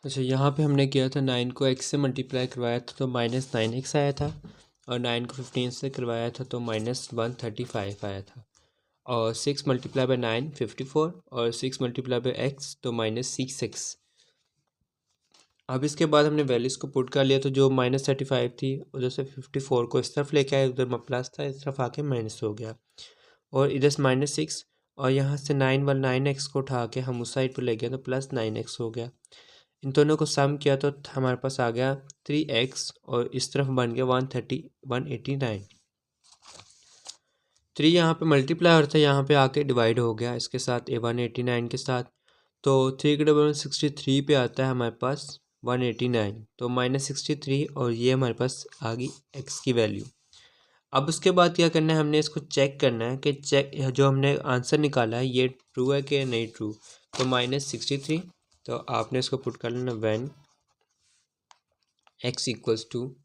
अच्छा, यहाँ पे हमने किया था 9 को x से मल्टीप्लाई करवाया था तो -9x आया था, और 9 को 15 से करवाया था तो -135 आया था, और 6 मल्टीप्लाई बाई 9 54, और 6 मल्टीप्लाई बाई x तो -6x। अब इसके बाद हमने वैल्यूज़ को पुट कर लिया, तो जो -35 थी उधर से 54 को इस तरफ लेके आए, उधर प्लस था, इस तरफ आके माइनस हो गया, और इधर से -6, और यहाँ से 9x को उठा के हम उस साइड पर ले गए तो +9x हो गया। इन दोनों को सम किया तो हमारे पास आ गया 3x, और इस तरफ बन गया 189। 3 यहाँ पे मल्टीप्लाई और था, यहाँ पे आके डिवाइड हो गया इसके साथ 189 के साथ, तो 3 के डबल 63 पे आता है हमारे पास 189, तो -63, और ये हमारे पास आ गई x की वैल्यू। अब उसके बाद क्या करना है, हमने इसको चेक करना है कि जो हमने आंसर निकाला है ये ट्रू है कि नहीं ट्रू। तो -63, तो आपने इसको पुट कर लेना व्हेन x इक्वल्स टू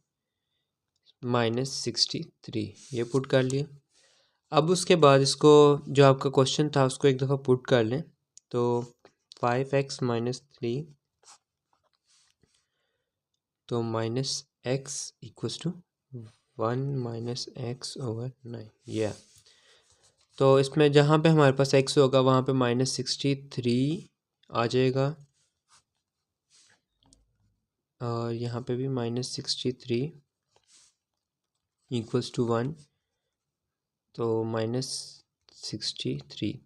-63, ये पुट कर लिया। अब उसके बाद इसको जो आपका क्वेश्चन था उसको एक दफ़ा पुट कर लें, तो 5x - 3 तो -x इक्वल्स टू 1 - x/9, ये। तो इसमें जहाँ पे हमारे पास x होगा वहाँ पे -63 आ जाएगा, और यहाँ पे भी -63 इक्वल्स टू 1, तो -63।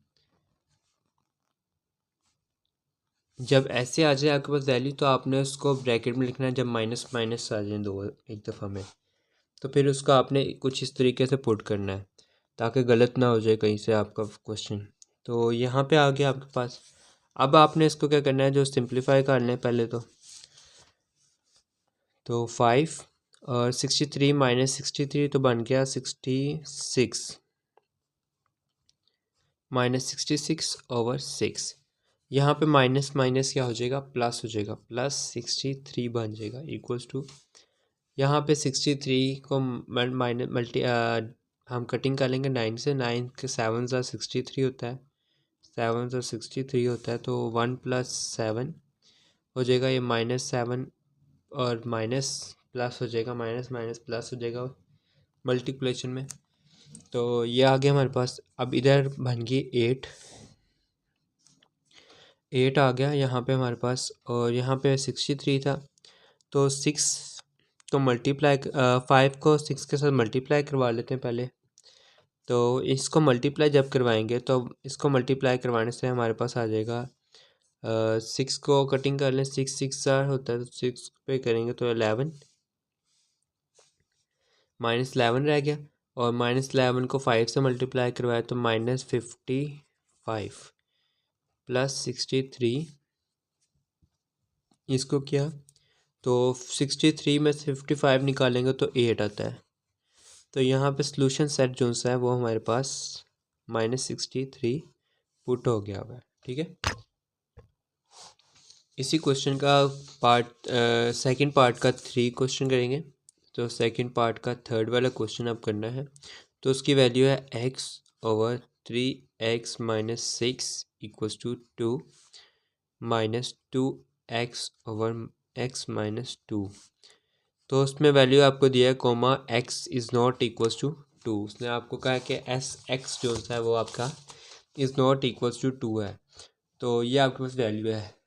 जब ऐसे आ जाए आपके पास वैल्यू तो आपने उसको ब्रैकेट में लिखना है, जब माइनस माइनस आ जाए दो एक दफ़ा में, तो फिर उसका आपने कुछ इस तरीके से पुट करना है ताकि गलत ना हो जाए कहीं से आपका क्वेश्चन। तो यहाँ पे आ गया आपके पास। अब आपने इसको क्या करना है, जो सिंप्लीफाई कर लें पहले तो 5 और 63 -63 तो बन गया 66 -66/6। यहाँ पे माइनस माइनस क्या हो जाएगा, प्लस हो जाएगा, +63 बन जाएगा इक्वल्स टू, यहाँ पे 63 को हम कटिंग कर लेंगे 9 से, 9 के 7 ज़ा 63 होता है, 7 ज़ा 63 होता है, तो 1 + 7 हो जाएगा, ये -7 और माइनस प्लस हो जाएगा, माइनस माइनस प्लस हो जाएगा मल्टीप्लिकेशन में, तो ये आ गया हमारे पास। अब इधर बन गई 8 आ गया यहाँ पे हमारे पास, और यहाँ पे 63 था, तो 6 को मल्टीप्लाई 5 को 6 के साथ मल्टीप्लाई करवा लेते हैं पहले। तो इसको मल्टीप्लाई जब करवाएंगे तो इसको मल्टीप्लाई करवाने से हमारे पास आ जाएगा 6 को कटिंग कर लें, 6 6 होता है, तो 6 पे करेंगे तो 11 -11 रह गया, और -11 को 5 से मल्टीप्लाई करवाया तो -55 +63, इसको किया तो 63 में से 55 निकालेंगे तो 8 आता है। तो यहाँ पे सॉल्यूशन सेट जो सा है वो हमारे पास -63 पुट हो गया हुआ है, ठीक है। इसी क्वेश्चन का सेकंड पार्ट का 3 क्वेश्चन करेंगे, तो सेकंड पार्ट का थर्ड वाला क्वेश्चन अब करना है, तो उसकी वैल्यू है x/3x - 6 इक्वल्स टू 2 -2x/x - 2। तो उसमें वैल्यू आपको दिया है comma x is not equals to 2, उसने आपको कहा है कि x जो सा है वो आपका इज़ नॉट इक्वल्स टू 2 है, तो ये आपके पास वैल्यू है।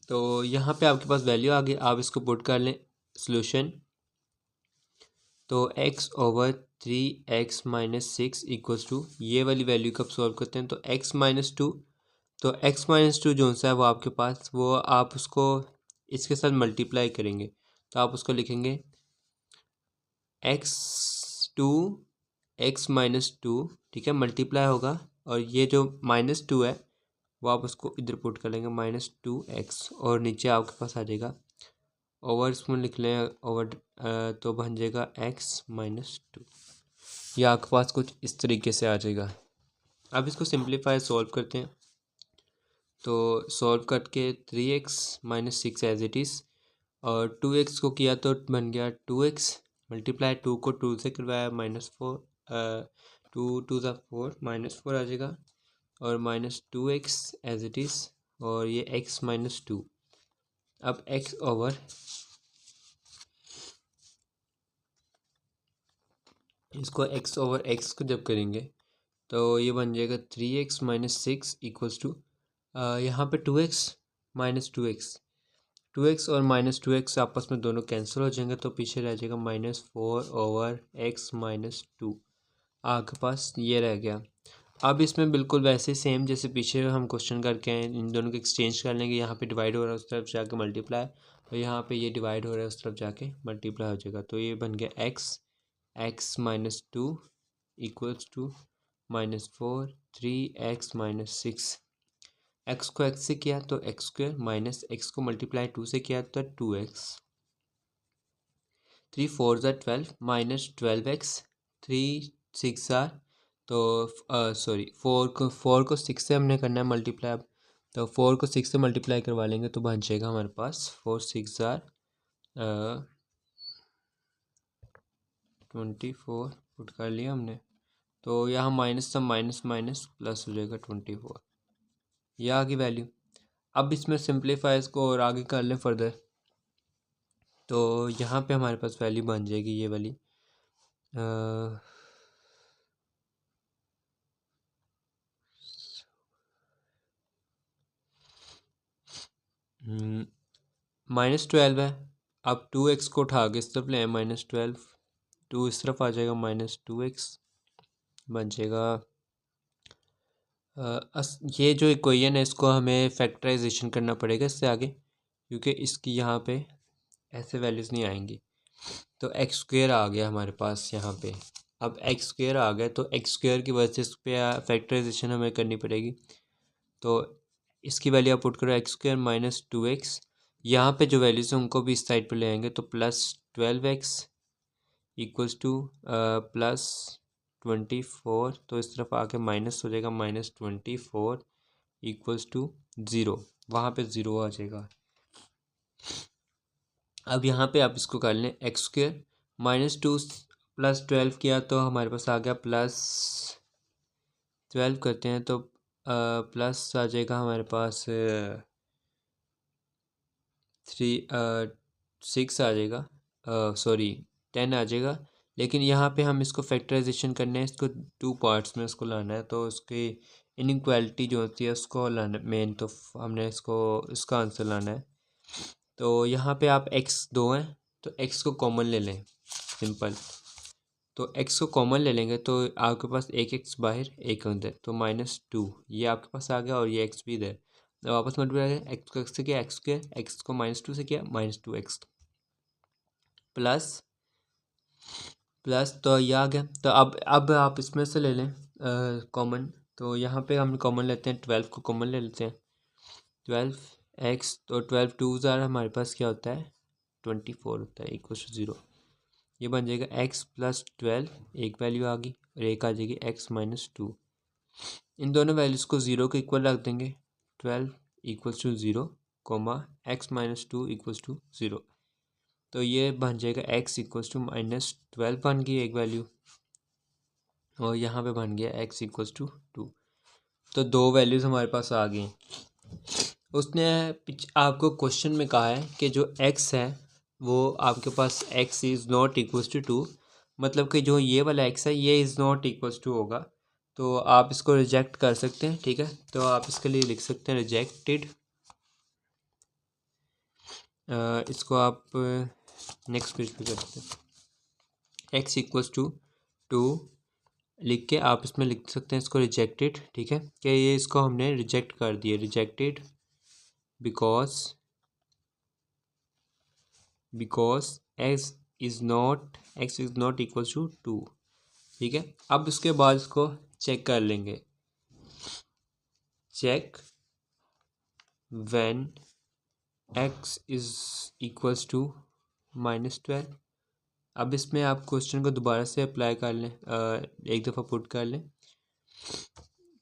तो यहाँ पे आपके पास वैल्यू आ गई, आप इसको पुट कर लें सॉल्यूशन, तो x/3x - 6 इक्वल्स टू, ये वाली वैल्यू कब सॉल्व करते हैं, तो x - 2, तो x - 2 जो सा है वो आपके पास, वो आप उसको इसके साथ मल्टीप्लाई करेंगे, तो आप उसको लिखेंगे x2 x - 2, ठीक है, मल्टीप्लाई होगा, और ये जो -2 है वो आप उसको इधर पुट कर लेंगे -2x, और नीचे आपके पास आ जाएगा ओवर, इसमें लिख लें ओवर, तो बन जाएगा x - 2, या आपके पास कुछ इस तरीके से आ जाएगा। अब इसको सिंप्लीफाई सॉल्व करते हैं, तो सॉल्व करके 3x - 6 एज इट इज़, और 2x को किया तो बन गया 2x, मल्टीप्लाई 2 को 2 से करवाया -4, 2 2 ज़ा 4 -4 आ जाएगा, और -2x एज इट इज़ और ये x माइनस 2। अब x ओवर इसको x ओवर x को जब करेंगे तो ये बन जाएगा 3x माइनस 6 इक्वल्स टू यहाँ पे 2x माइनस 2x और माइनस 2x आपस में दोनों कैंसिल हो जाएंगे, तो पीछे रह जाएगा -4 ओवर x माइनस 2। आपके पास ये रह गया। अब इसमें बिल्कुल वैसे सेम जैसे पीछे हम क्वेश्चन करके हैं, इन दोनों को एक्सचेंज कर लेंगे। यहाँ पे डिवाइड हो रहा है उस तरफ जाके मल्टीप्लाई, और यहाँ पे ये डिवाइड हो रहा है उस तरफ जाके मल्टीप्लाई हो जाएगा। तो ये बन गया x minus 2 equals to -4 3x minus 6। x को x से किया तो एक्स स्क्वायर माइनस x को मल्टीप्लाई 2 से किया तो 2x। 3 4 ज़ा 12 माइनस 12x 3 6 ज़ा तो सॉरी 4 को 6 से हमने करना है मल्टीप्लाई। अब तो 4 को 6 से मल्टीप्लाई करवा लेंगे तो बन जाएगा हमारे पास 4 6 ज़ा 24 पुट कर लिया हमने। तो यहाँ माइनस से माइनस माइनस प्लस हो जाएगा 24, यह आ गई वैल्यू। अब इसमें सिंप्लीफाई इसको और आगे कर लें फर्दर, तो यहाँ पे हमारे पास वैल्यू बन जाएगी ये वाली -12 है। अब 2x को उठा के इस तरफ ले आए -12, 2 इस तरफ आ जाएगा -2x बन जाएगा। ये जो इक्वेशन है इसको हमें फैक्टराइजेशन करना पड़ेगा इससे आगे, क्योंकि इसकी यहाँ पे ऐसे वैल्यूज़ नहीं आएंगी। तो एक्स स्क्वेयर आ गया हमारे पास यहाँ पे। अब एक्स स्क्वेयर आ गया तो एक्स स्क्वेयर की वजह से इस पर फैक्टराइजेशन हमें करनी पड़ेगी। तो इसकी वैल्यू आप पुट करो एक्स स्क्वेयर माइनस 2x, यहाँ पे जो वैल्यूज़ हैं उनको भी इस साइड पे ले आएंगे तो +12x इक्वल्स टू +24, तो इस तरफ आके माइनस हो जाएगा -24 इक्वल्स टू 0, वहाँ पे 0 आ जाएगा। अब यहाँ पे आप इसको कर लें एक्स स्क्वेयर -2 + 12 किया तो हमारे पास आ गया +12 करते हैं तो प्लस आ जाएगा हमारे पास 6 आ जाएगा, सॉरी 10 आ जाएगा। लेकिन यहाँ पे हम इसको फैक्टराइजेशन करना है, इसको 2 पार्ट्स में इसको लाना है, तो उसकी इनइक्वालिटी जो होती है उसको लाना मेन, तो हमने इसका आंसर लाना है। तो यहाँ पे आप x 2 हैं तो x को कॉमन ले लें, सिंपल। तो x को कॉमन ले लेंगे तो आपके पास एक x बाहर एक अंदर, तो -2 ये आपके पास आ गया और ये x भी इधर। तो वापस मल्टीप्लाई करें, एक्स को x से किया एक्स स्क्वायर, एक्स को -2 से किया -2x प्लस तो ये आ गया। तो अब आप इसमें से ले लें कॉमन, तो यहाँ पे हम कॉमन लेते हैं 12 को कॉमन ले लेते हैं 12x, तो 12 2 ज़ार हमारे पास क्या होता है 24 होता है इक्वल टू 0। ये बन जाएगा x + 12, एक वैल्यू आ गई और एक आ जाएगी x - 2। इन दोनों वैल्यूज़ को 0 के इक्वल रख देंगे, 12 equals to 0 comma x - 2 equals to 0। तो ये बन जाएगा x इक्वल्स टू -12 बन गई एक वैल्यू, और यहाँ पे बन गया x इक्वल्स टू 2। तो 2 वैल्यूज़ हमारे पास आ गई। उसने आपको क्वेश्चन में कहा है कि जो x है वो आपके पास x is not equals to 2, मतलब कि जो ये वाला x है ये इज़ नॉट इक्वल्स टू होगा, तो आप इसको रिजेक्ट कर सकते हैं। ठीक है, तो आप इसके लिए लिख सकते हैं रिजेक्टेड। इसको आप नेक्स्ट पेज पे करते हैं, x इक्वल्स टू 2 लिख के आप इसमें लिख सकते हैं इसको रिजेक्टेड। ठीक है, कि ये इसको हमने रिजेक्ट कर दिया, rejected because x is not equal to 2। ठीक है, अब उसके बाद इसको चेक कर लेंगे, check when x is equals to -12। अब इसमें आप क्वेश्चन को दोबारा से अप्लाई कर लें, एक दफ़ा पुट कर लें,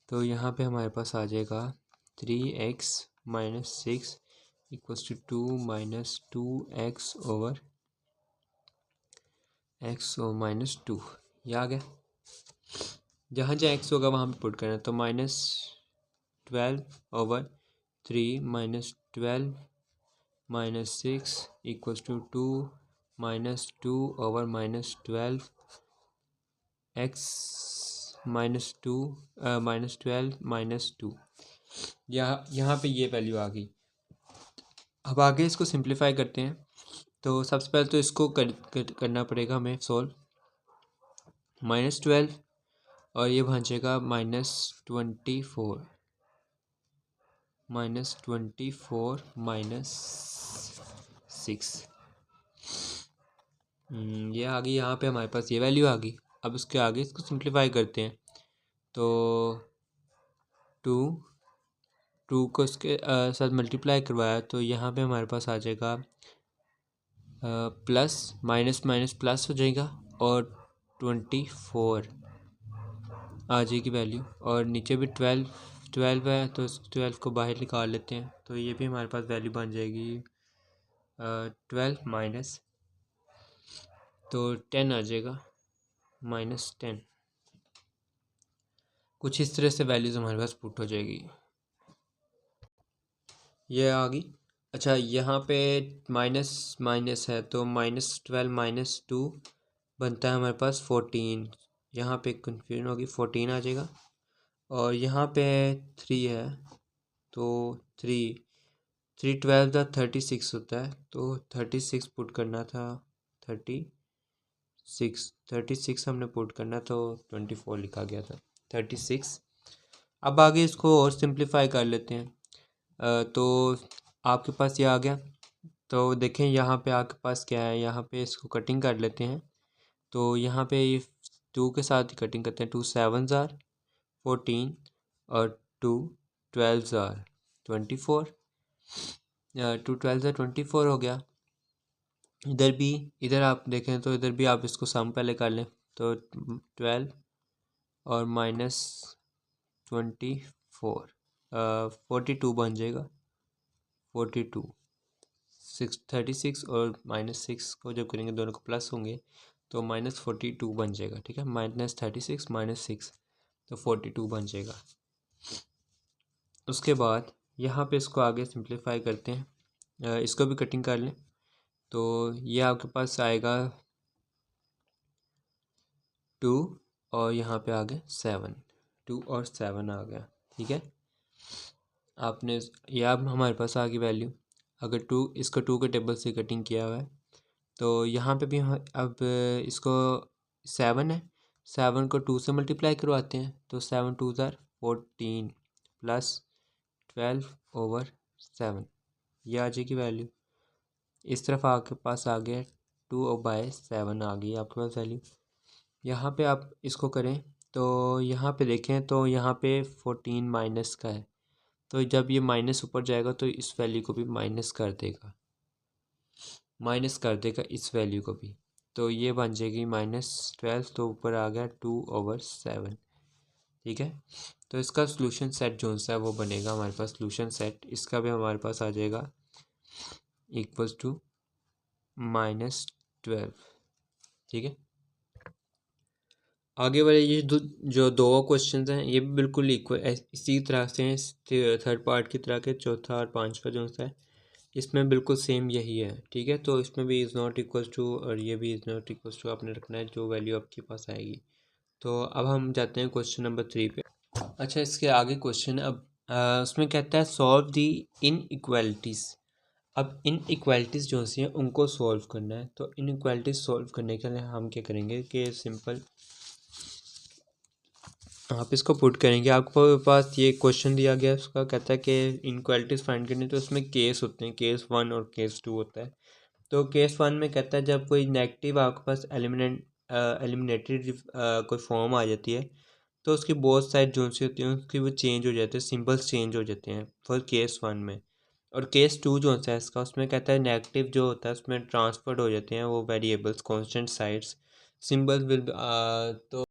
तो यहाँ पे हमारे पास आ जाएगा 3x - 6 equals to 2 - 2x over x -2, ये आ गया। जहाँ जहाँ x होगा वहाँ पे पुट करना है, तो -12 over 3 minus 12 minus 6 equals to 2 minus 2 over minus 12 x minus 2 minus 12 minus 2। यहाँ पे ये वैल्यू आ गई। अब आगे इसको सिंप्लीफाई करते हैं। तो सबसे पहले तो इसको करना पड़ेगा हमें सॉल्व। -12 और ये बचेगा -24 -6। ये आ गई। यहाँ पे हमारे पास ये वैल्यू आ गई। अब उसके आगे इसको सिंप्लीफाई करते हैं। तो 2 को इसके साथ मल्टीप्लाई करवाया तो यहाँ पे हमारे पास आ जाएगा प्लस माइनस माइनस प्लस हो जाएगा और 24 आ जाएगी वैल्यू। और नीचे भी 12 है तो 12 को बाहर निकाल लेते हैं। तो ये भी हमारे पास वैल्यू बन जाएगी 12 माइनस, तो 10 आ जाएगा -10। कुछ इस तरह से वैल्यूज़ हमारे पास पुट हो जाएगी। ये आ गई। अच्छा, यहाँ पे माइनस माइनस है तो -12 -2 बनता है हमारे पास 14। यहाँ पे कन्फ्यूजन होगी, 14 आ जाएगा। और यहाँ पे 3 है तो 3 12 का 36 होता है, तो 36 पुट करना था। 36 हमने पुट करना तो 24 लिखा गया था 36। अब आगे इसको और सिंप्लीफाई कर लेते हैं। तो आपके पास ये आ गया। तो देखें यहाँ पे आपके पास क्या है। यहाँ पे इसको कटिंग कर लेते हैं। तो यहाँ पे ये 2 के साथ ही कटिंग करते हैं। 2 7 आर 14 और 2 12 आर 24। 2 12 24 हो गया। इधर आप देखें तो इधर भी आप इसको सम पहले कर लें। तो 12 और -24 42 बन जाएगा। 42 36 और -6 को जब करेंगे दोनों को प्लस होंगे तो -42 बन जाएगा। ठीक है, -36 -6 तो 42 बन जाएगा। उसके बाद यहाँ पे इसको आगे सिंप्लीफाई करते हैं। इसको भी कटिंग कर लें तो ये आपके पास आएगा 2 और यहाँ पे आ गए 7। 2 और 7 आ गया। ठीक है, आपने ये अब हमारे पास आ गई वैल्यू। अगर 2 इसको 2 के टेबल से कटिंग किया हुआ है तो यहाँ पे भी अब इसको 7 है, 7 को 2 से मल्टीप्लाई करवाते हैं। तो 7 2 ज़ार 14 प्लस 12/7 ये आ जाएगी वैल्यू। इस तरफ आपके पास आ गया 2/7 आ गई आपके पास वैल्यू। यहाँ पे आप इसको करें तो यहाँ पे देखें तो यहाँ पे 14 माइनस का है। तो जब ये माइनस ऊपर जाएगा तो इस वैल्यू को भी माइनस कर देगा इस वैल्यू को भी। तो ये बन जाएगी -12, तो ऊपर आ गया 2/7। ठीक है, तो इसका सॉल्यूशन सेट जो सा है वो बनेगा हमारे पास। सॉल्यूशन सेट इसका भी हमारे पास आ जाएगा इक्वल्स टू -12। ठीक है, आगे वाले ये जो दो क्वेश्चंस हैं ये भी बिल्कुल इक्वल इसी तरह से हैं। थर्ड पार्ट की तरह के चौथा और पांचवा जो सा है इसमें बिल्कुल सेम यही है। ठीक है, तो इसमें भी इज़ नॉट इक्वल्स टू और ये भी इज़ नॉट इक्वल्स टू आपने रखना है जो वैल्यू आपके पास आएगी। तो अब हम जाते हैं क्वेश्चन नंबर 3 पे। अच्छा, इसके आगे क्वेश्चन अब उसमें कहता है सॉल्व दी इनइक्वालिटीज़। अब इनइक्वालिटीज़ जो सी हैं उनको सॉल्व करना है। तो इनइक्वालिटीज़ सॉल्व करने के लिए हम क्या करेंगे कि सिंपल आप इसको पुट करेंगे। आपको पास ये क्वेश्चन दिया गया है, उसका कहता है कि इनइक्वालिटीज़ फाइंड करनी, तो उसमें केस होते हैं, केस 1 और केस 2 होता है। तो केस 1 में कहता है जब कोई नेगेटिव आपके पास एलिमिनेटेड कोई फॉर्म आ जाती है तो उसकी बोथ साइड जो सी होती हैं उसकी वो चेंज हो जाते हैं, सिंबल्स चेंज हो जाते हैं फॉर केस 1 में। और केस 2 जो होता है इसका, उसमें कहता है नेगेटिव जो होता है उसमें ट्रांसफर्ड हो जाते हैं वो variables constant sides symbol will. तो